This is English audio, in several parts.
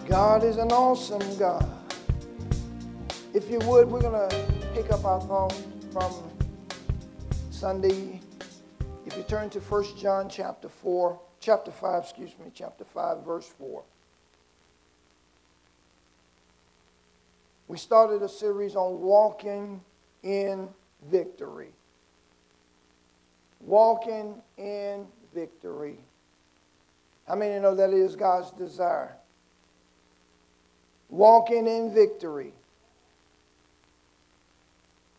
God is an awesome God. If you would, we're going to pick up our thought from Sunday. If you turn to 1 John chapter 5, verse 4. We started a series on walking in victory. Walking in victory. How many know that is God's desire? Walking in victory.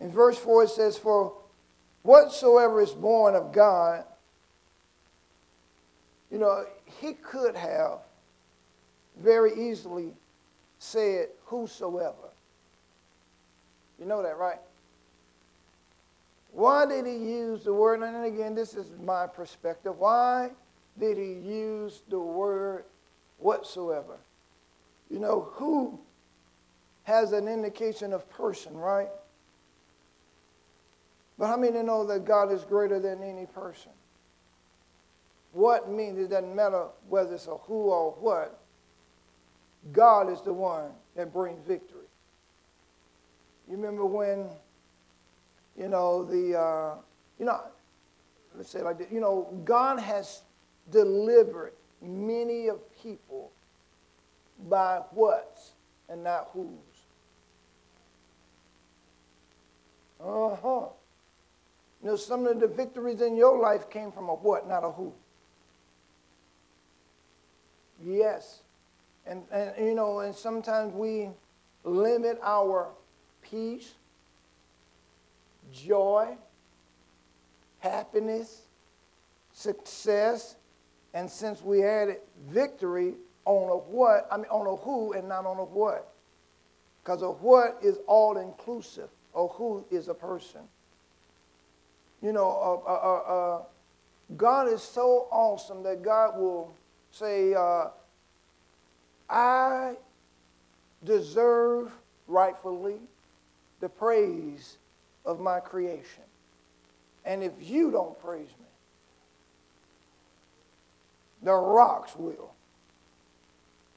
In verse 4 it says, for whatsoever is born of God, you know, he could have very easily said whosoever. You know that, right? Why did he use the word, and again, this is my perspective, why did he use the word whatsoever? You know, who has an indication of person, right? But how many know that God is greater than any person? What means, it doesn't matter whether it's a who or what. God is the one that brings victory. You remember when, let's say it like this, God has delivered many of people by whats and not whos. Some of the victories in your life came from a what, not a who. Yes. And sometimes we limit our peace, joy, happiness, success, and since we added victory on a who and not on a what. Because a what is all inclusive. A who is a person. God is so awesome that God will say, I deserve rightfully the praise of my creation. And if you don't praise me, the rocks will.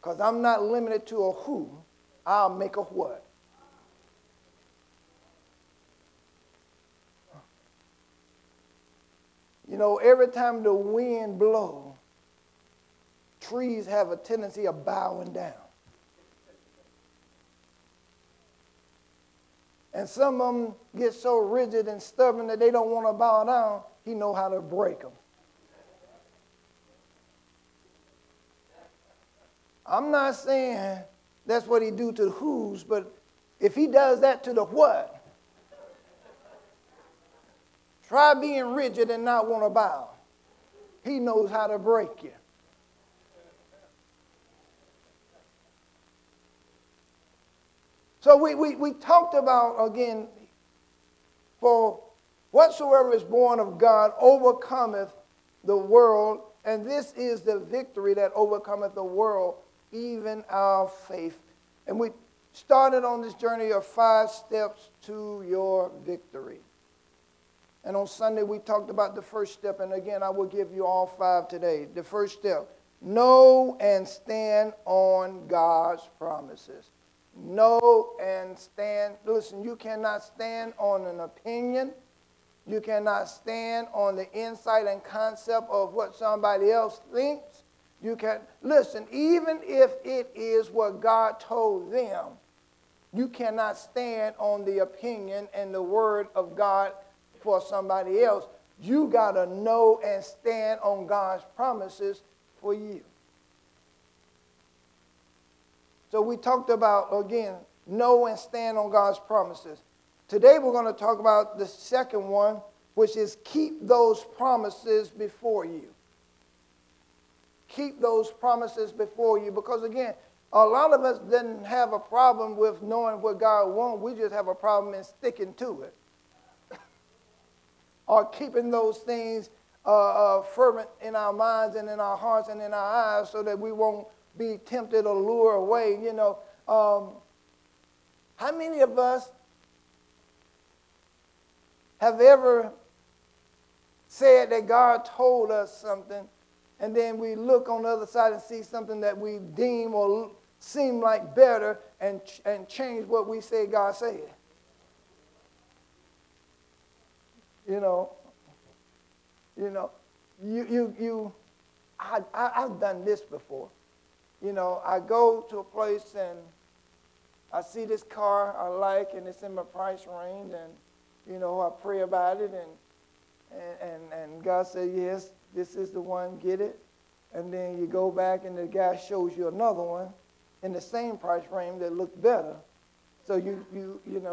Because I'm not limited to a who, I'll make a what. Every time the wind blows, trees have a tendency of bowing down. And some of them get so rigid and stubborn that they don't want to bow down. He knows how to break them. I'm not saying that's what he do to the who's, but if he does that to the what, try being rigid and not want to bow. He knows how to break you. So we talked about, again, for whatsoever is born of God overcometh the world, and this is the victory that overcometh the world, even our faith. And we started on this journey of 5 steps to your victory. And on Sunday we talked about the first step, and again I will give you all 5 today. The first step, know and stand on God's promises. Know and stand. Listen, you cannot stand on an opinion. You cannot stand on the insight and concept of what somebody else thinks. You can listen, even if it is what God told them, you cannot stand on the opinion and the word of God for somebody else. You got to know and stand on God's promises for you. So we talked about, again, know and stand on God's promises. Today we're going to talk about the second one, which is keep those promises before you. Keep those promises before you. Because, again, a lot of us didn't have a problem with knowing what God wants. We just have a problem in sticking to it. Or keeping those things fervent in our minds and in our hearts and in our eyes so that we won't be tempted or lured away. How many of us have ever said that God told us something, and then we look on the other side and see something that we deem or seem like better and change what we say God said. I've done this before. I go to a place and I see this car I like and it's in my price range, and I pray about it, and God said, yes, this is the one, get it. And then you go back and the guy shows you another one in the same price range that looks better. So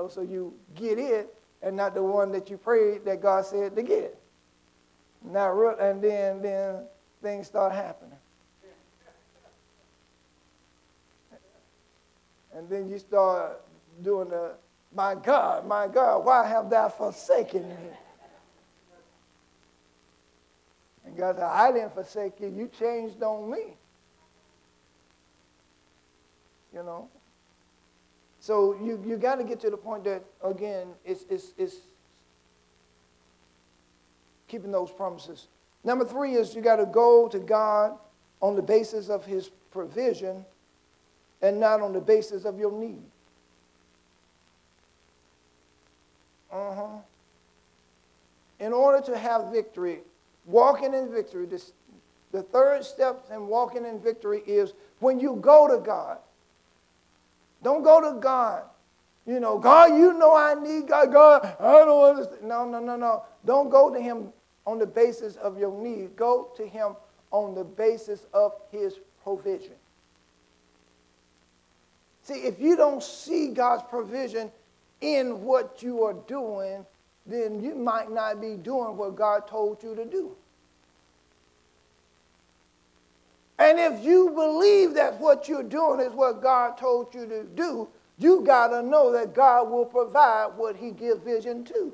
so you get it and not the one that you prayed that God said to get. And then things start happening. And then you start doing my God, why have thou forsaken me? And God said, I didn't forsake you. You changed on me. So you got to get to the point that, again, it's keeping those promises. Number 3 is you got to go to God on the basis of his provision and not on the basis of your need. In order to have victory, walking in victory, the third step in walking in victory is when you go to God. Don't go to God. God, I need God. God, I don't understand. No. Don't go to him on the basis of your need. Go to him on the basis of his provision. See, if you don't see God's provision in what you are doing, then you might not be doing what God told you to do. And if you believe that what you're doing is what God told you to do, you got to know that God will provide what he gives vision to.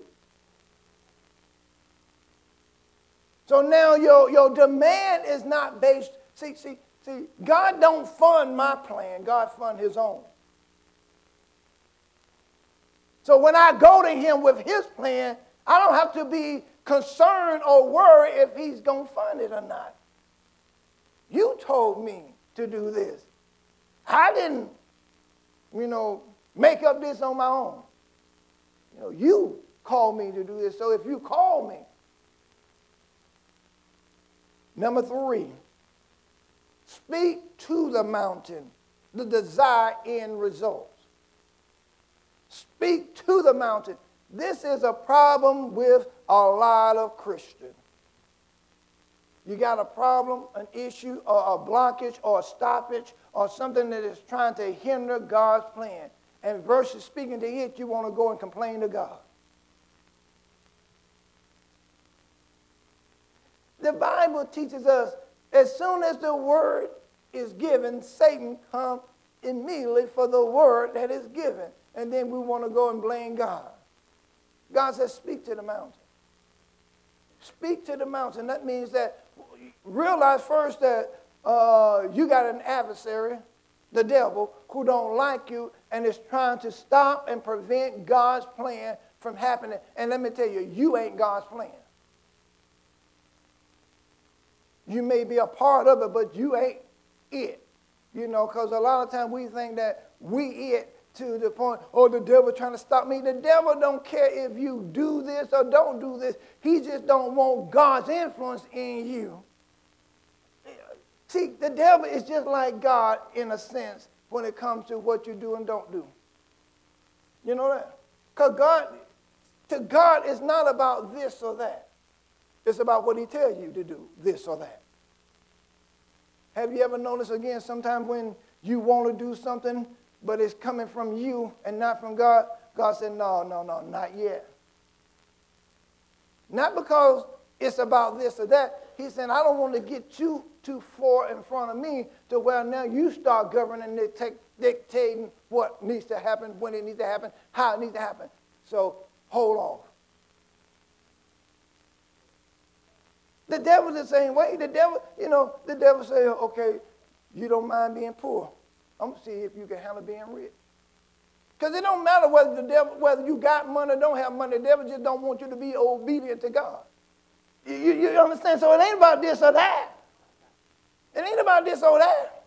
So now your demand is not based, see, God don't fund my plan, God fund his own. So when I go to him with his plan, I don't have to be concerned or worried if he's going to fund it or not. You told me to do this. I didn't, make up this on my own. You called me to do this. So if you call me. Number 3, speak to the mountain, the desired end results. Speak to the mountain. This is a problem with a lot of Christians. You got a problem, an issue, or a blockage, or a stoppage, or something that is trying to hinder God's plan. And versus speaking to it, you want to go and complain to God. The Bible teaches us as soon as the word is given, Satan comes immediately for the word that is given. And then we want to go and blame God. God says, speak to the mountain. Speak to the mountain. That means that realize first that you got an adversary, the devil, who don't like you and is trying to stop and prevent God's plan from happening. And let me tell you, you ain't God's plan. You may be a part of it, but you ain't it. Because a lot of times we think that we it to the point, the devil trying to stop me. The devil don't care if you do this or don't do this. He just don't want God's influence in you. See, the devil is just like God in a sense when it comes to what you do and don't do. You know that? Because to God, it's not about this or that. It's about what he tells you to do, this or that. Have you ever noticed, again, sometimes when you want to do something, but it's coming from you and not from God, God said, no, not yet. Not because it's about this or that. He said, I don't want to get you too far in front of me to where now you start governing and dictating what needs to happen, when it needs to happen, how it needs to happen. So hold off. The devil's the same way. The devil say, okay, you don't mind being poor. I'm going to see if you can handle being rich. Because it don't matter whether you got money or don't have money. The devil just don't want you to be obedient to God. You understand? So it ain't about this or that. It ain't about this or that.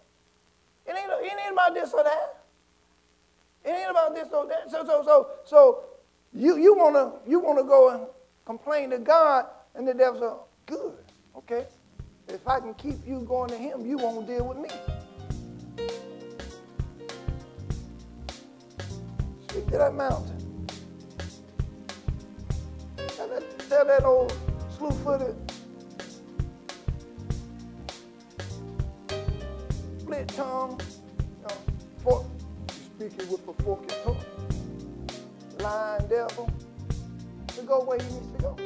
It ain't about this or that. It ain't about this or that. So you wanna go and complain to God, and the devil says, good, okay. If I can keep you going to him, you won't deal with me. Speak to that mountain. Tell that old slew-footed, split tongue, speaking with a forked tongue, lying devil, to go where he needs to go.